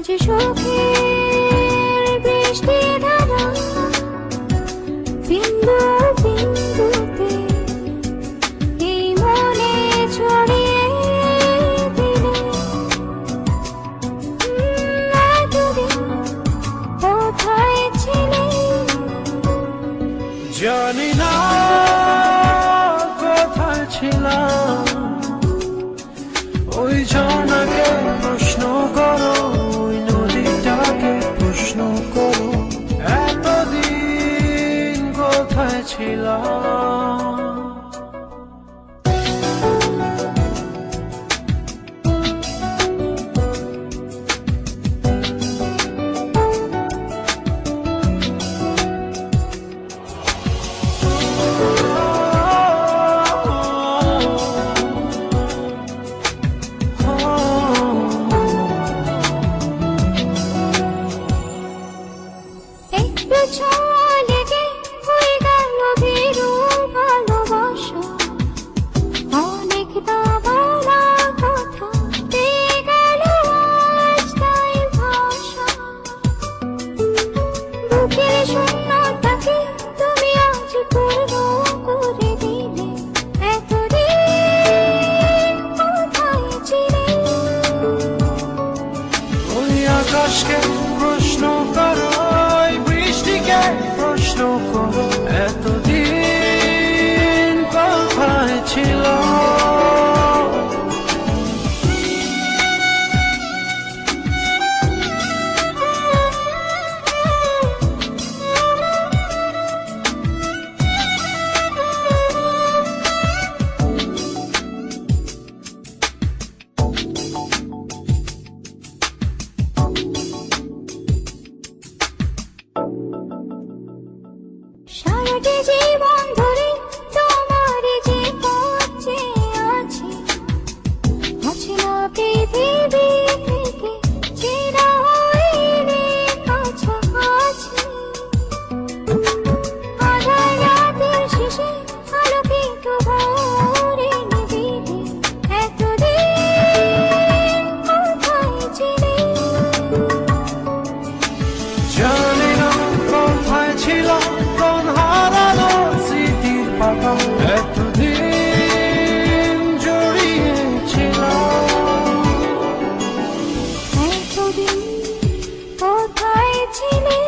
যে সুখের বৃষ্টি ধারা বিন্দু বিন্দুতে এই মনে ছড়িয়ে দিলে এতদিন কোথায় ছিলে জানি না কোথায় ছিলাম ওই ঝর্ণাকে প্রশ্ন করো ওই নদীটাকে প্রশ্ন করো এতদিন কোথায় ছিলাম আকাশকে প্রশ্ন করো বৃষ্টিকে প্রশ্ন করো এতদিন কোথায় ছিল সারাটি জীবন ধরে তোমার যে পথে আছি অচেনা পৃথিবী থেকে চেনা হইলে কাছাকাছি আধার রাতের শেষে আলোকিত ভোরে নিবিড়ে এতদিন কোথায় ছিলে জানি না কোথায় ছিলাম এতদিন জড়িয়েছিলাম এতদিন কোথায় ছিলে।